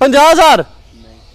50,000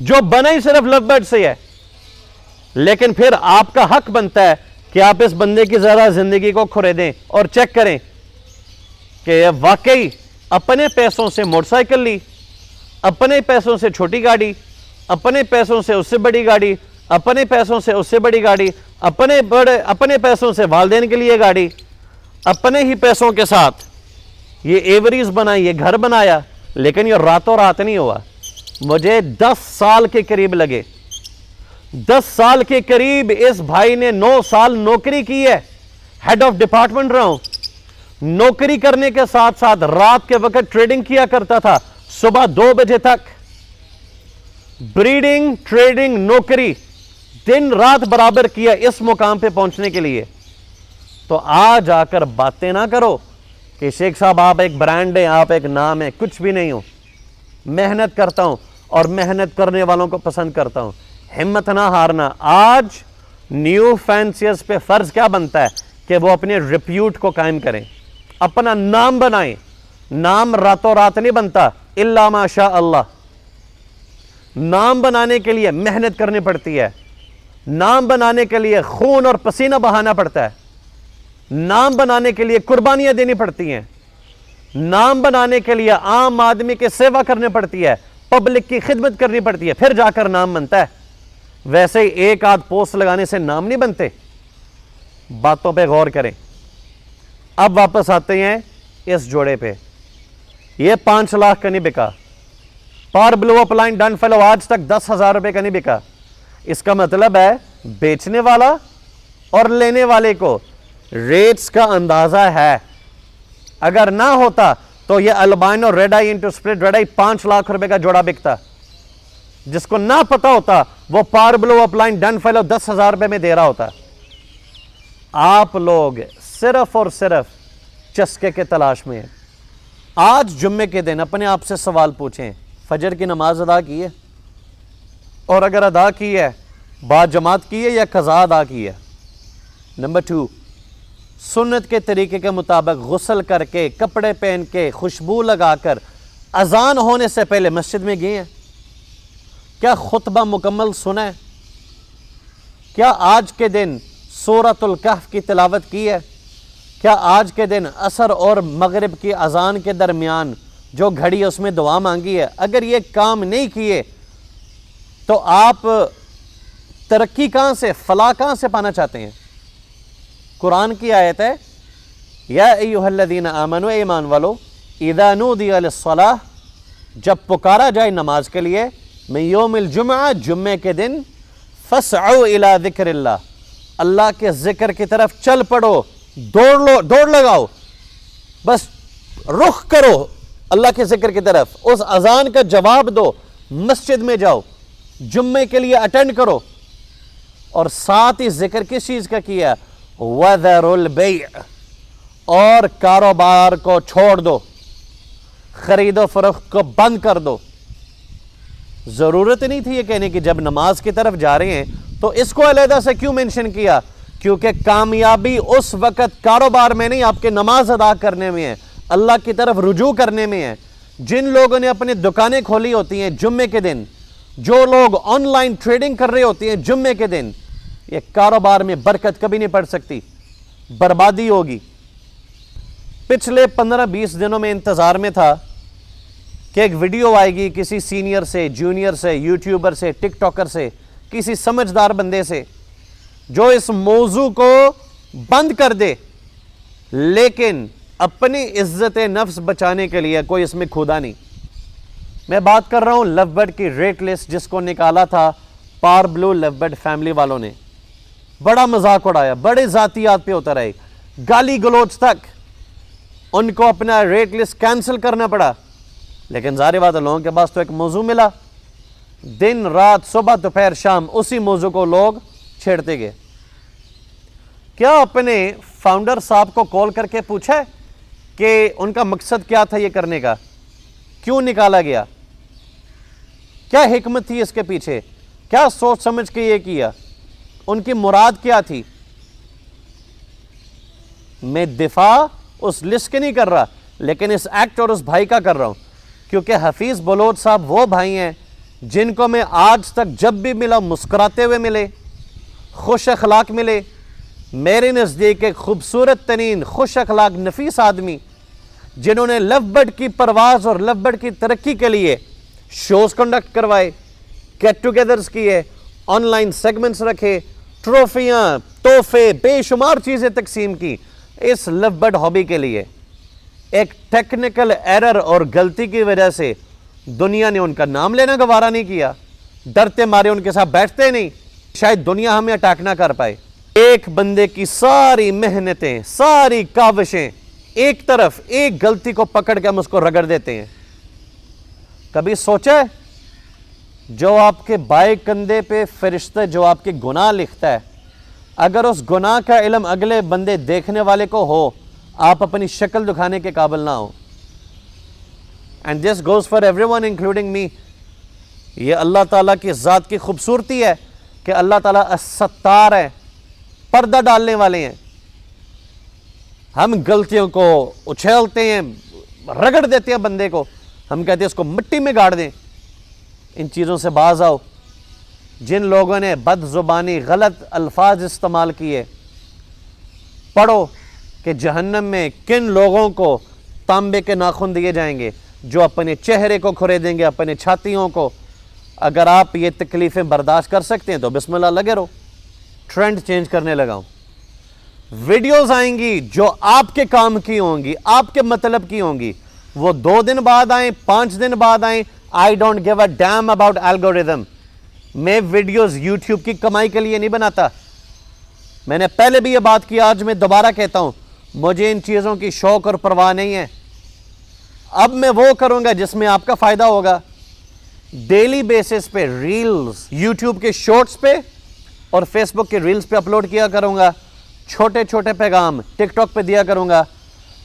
جو بنا ہی صرف لو برڈ سے ہے، لیکن پھر آپ کا حق بنتا ہے کہ آپ اس بندے کی ذرا زندگی کو کھرے دیں اور چیک کریں کہ واقعی اپنے پیسوں سے موٹر سائیکل لی، اپنے پیسوں سے چھوٹی گاڑی، اپنے پیسوں سے اس سے بڑی گاڑی، اپنے پیسوں سے اس سے بڑی گاڑی، اپنے پیسوں سے والدین کے لیے گاڑی، اپنے ہی پیسوں کے ساتھ یہ ایوریز بنائی، یہ گھر بنایا، لیکن یہ راتوں رات نہیں ہوا۔ مجھے 10 سال کے قریب لگے، 10 سال کے قریب اس بھائی نے 9 سال نوکری کی ہے، ہیڈ آف ڈپارٹمنٹ رہا ہوں، نوکری کرنے کے ساتھ ساتھ رات کے وقت ٹریڈنگ کیا کرتا تھا، صبح 2 بجے تک بریڈنگ، ٹریڈنگ، نوکری دن رات برابر کیا اس مقام پہ پہنچنے کے لیے۔ تو آج آ کر باتیں نہ کرو کہ شیخ صاحب آپ ایک برانڈ ہیں، آپ ایک نام ہے، کچھ بھی نہیں ہو۔ محنت کرتا ہوں اور محنت کرنے والوں کو پسند کرتا ہوں، ہمت نہ ہارنا۔ آج نیو فینسیئرز پہ فرض کیا بنتا ہے کہ وہ اپنے ریپیوٹ کو قائم کریں، اپنا نام بنائیں۔ نام راتوں رات نہیں بنتا الا ما شاء اللہ۔ نام بنانے کے لیے محنت کرنی پڑتی ہے، نام بنانے کے لیے خون اور پسینہ بہانا پڑتا ہے، نام بنانے کے لیے قربانیاں دینی پڑتی ہیں، نام بنانے کے لیے عام آدمی کے سیوا کرنی پڑتی ہے، پبلک کی خدمت کرنی پڑتی ہے، پھر جا کر نام بنتا ہے۔ ویسے ہی ایک آدھ پوسٹ لگانے سے نام نہیں بنتے۔ باتوں پہ غور کریں۔ اب واپس آتے ہیں اس جوڑے پہ۔ یہ 5 لاکھ کا نہیں بکا، پار بلو اپ لائن ڈن فیلو آج تک 10,000 روپے کا نہیں بکا۔ اس کا مطلب ہے بیچنے والا اور لینے والے کو ریٹس کا اندازہ ہے۔ اگر نہ ہوتا تو یہ albino red I into split red آئی 5 لاکھ روپے کا جوڑا بکتا۔ جس کو نہ پتا ہوتا وہ پار بلو اپ لائن ڈن فیلو 10,000 روپے میں دے رہا ہوتا۔ آپ لوگ صرف اور صرف چسکے کے تلاش میں ہیں۔ آج جمعے کے دن اپنے آپ سے سوال پوچھیں، فجر کی نماز ادا کی ہے؟ اور اگر ادا کی ہے با جماعت کی ہے یا قضا ادا کی ہے؟ نمبر 2، سنت کے طریقے کے مطابق غسل کر کے، کپڑے پہن کے، خوشبو لگا کر اذان ہونے سے پہلے مسجد میں گئے ہیں؟ کیا خطبہ مکمل سنا ہے؟ کیا آج کے دن سورۃ الکہف کی تلاوت کی ہے؟ کیا آج کے دن عصر اور مغرب کی اذان کے درمیان جو گھڑی ہے اس میں دعا مانگی ہے؟ اگر یہ کام نہیں کیے تو آپ ترقی کہاں سے، فلاح کہاں سے پانا چاہتے ہیں؟ قرآن کی آیت ہے، یا ایھا الذین آمنوا، ایمان والو، اذا نودی للصلاۃ، جب پکارا جائے نماز کے لیے، من یوم الجمعہ، جمعے کے دن، فاسعوا الی ذکر اللہ، اللہ کے ذکر کی طرف چل پڑو، دوڑ لگاؤ، بس رخ کرو اللہ کے ذکر کی طرف، اس اذان کا جواب دو، مسجد میں جاؤ، جمعے کے لیے اٹینڈ کرو۔ اور ساتھ ہی ذکر کس چیز کا کیا؟ وَذَرُوا الْبَيْعَ، اور کاروبار کو چھوڑ دو، خرید و فروخت کو بند کر دو۔ ضرورت نہیں تھی یہ کہنے کی جب نماز کی طرف جا رہے ہیں تو اس کو علیحدہ سے کیوں منشن کیا؟ کیونکہ کامیابی اس وقت کاروبار میں نہیں، آپ کے نماز ادا کرنے میں ہے، اللہ کی طرف رجوع کرنے میں ہے۔ جن لوگوں نے اپنی دکانیں کھولی ہوتی ہیں جمعے کے دن، جو لوگ آن لائن ٹریڈنگ کر رہے ہوتے ہیں جمعے کے دن، یہ کاروبار میں برکت کبھی نہیں پڑ سکتی، بربادی ہوگی۔ پچھلے 15-20 دنوں میں انتظار میں تھا کہ ایک ویڈیو آئے گی کسی سینئر سے، جونیئر سے، یوٹیوبر سے، ٹک ٹاکر سے، کسی سمجھدار بندے سے جو اس موضوع کو بند کر دے، لیکن اپنی عزت نفس بچانے کے لیے کوئی اس میں کھودا نہیں۔ میں بات کر رہا ہوں لو برڈ کی ریٹ لسٹ جس کو نکالا تھا پار بلو لو برڈ فیملی والوں نے، بڑا مذاق اڑایا، بڑے ذاتیات پہ اتر آئے، گالی گلوچ تک، ان کو اپنا ریٹ لسٹ کینسل کرنا پڑا۔ لیکن ظاہر بات ہے لوگوں کے پاس تو ایک موضوع ملا، دن رات صبح دوپہر شام اسی موضوع کو لوگ چھیڑتے گئے۔ کیا اپنے فاؤنڈر صاحب کو کال کر کے پوچھا کہ ان کا مقصد کیا تھا یہ کرنے کا، کیوں نکالا گیا، کیا حکمت تھی اس کے پیچھے، کیا سوچ سمجھ کے یہ کیا، ان کی مراد کیا تھی؟ میں دفاع اس لسٹ کے نہیں کر رہا، لیکن اس ایکٹ اور اس بھائی کا کر رہا ہوں۔ کیونکہ حفیظ بلوچ صاحب وہ بھائی ہیں جن کو میں آج تک جب بھی ملا مسکراتے ہوئے ملے، خوش اخلاق ملے. میرے نزدیک ایک خوبصورت ترین خوش اخلاق نفیس آدمی جنہوں نے لو برڈ کی پرواز اور لو برڈ کی ترقی کے لیے شوز کنڈکٹ کروائے، گیٹ ٹوگیدرز کیے، آن لائن سیگمنٹس رکھے، ٹرافیاں، تحفے، بے شمار چیزیں تقسیم کی اس لو برڈ ہابی کے لیے. ایک ٹیکنیکل ایرر اور غلطی کی وجہ سے دنیا نے ان کا نام لینا گوارا نہیں کیا، ڈرتے مارے ان کے ساتھ بیٹھتے نہیں، شاید دنیا ہمیں اٹیک نہ کر پائے. ایک بندے کی ساری محنتیں، ساری کاوشیں ایک طرف، ایک غلطی کو پکڑ کے ہم اس کو رگڑ دیتے ہیں. کبھی سوچا ہے جو آپ کے بائیں کندھے پہ فرشتہ جو آپ کے گناہ لکھتا ہے، اگر اس گناہ کا علم اگلے بندے دیکھنے والے کو ہو، آپ اپنی شکل دکھانے کے قابل نہ ہو. And this goes for everyone including me. یہ اللہ تعالیٰ کی ذات کی خوبصورتی ہے کہ اللہ تعالیٰ الستار ہے، پردہ ڈالنے والے ہیں. ہم غلطیوں کو اچھیلتے ہیں، رگڑ دیتے ہیں بندے کو، ہم کہتے ہیں اس کو مٹی میں گاڑ دیں. ان چیزوں سے باز آؤ. جن لوگوں نے بد زبانی، غلط الفاظ استعمال کیے، پڑھو کہ جہنم میں کن لوگوں کو تانبے کے ناخن دیے جائیں گے، جو اپنے چہرے کو کھرے دیں گے، اپنے چھاتیوں کو. اگر آپ یہ تکلیفیں برداشت کر سکتے ہیں تو بسم اللہ لگے رہو. ٹرینڈ چینج کرنے لگا ہوں. ویڈیوز آئیں گی جو آپ کے کام کی ہوں گی، آپ کے مطلب کی ہوں گی. وہ 2 دن بعد آئیں، 5 دن بعد آئیں، I don't give a damn about algorithm. میں ویڈیوز یوٹیوب کی کمائی کے لیے نہیں بناتا. میں نے پہلے بھی یہ بات کی، آج میں دوبارہ کہتا ہوں، مجھے ان چیزوں کی شوق اور پرواہ نہیں ہے. اب میں وہ کروں گا جس میں آپ کا فائدہ ہوگا. ڈیلی بیسس پہ ریلز یوٹیوب کے شارٹس پہ اور فیس بک کے ریلز پہ اپلوڈ کیا کروں گا. چھوٹے چھوٹے پیغام ٹک ٹاک پہ دیا کروں گا.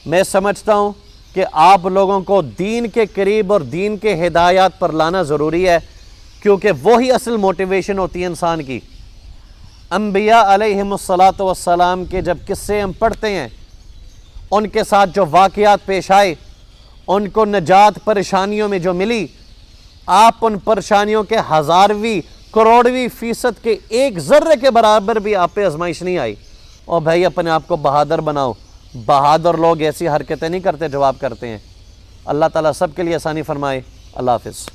میں سمجھتا ہوں کہ آپ لوگوں کو دین کے قریب اور دین کے ہدایات پر لانا ضروری ہے، کیونکہ وہی اصل موٹیویشن ہوتی ہے انسان کی. انبیاء علیہم السلام کے جب قصے ہم پڑھتے ہیں، ان کے ساتھ جو واقعات پیش آئے، ان کو نجات پریشانیوں میں جو ملی، آپ ان پریشانیوں کے 1000ویں کروڑویں فیصد کے 1 ذرے کے برابر بھی آپ پہ آزمائش نہیں آئی. اور بھائی اپنے آپ کو بہادر بناؤ. بہادر لوگ ایسی حرکتیں نہیں کرتے جو آپ کرتے ہیں. اللہ تعالیٰ سب کے لیے آسانی فرمائے. اللہ حافظ.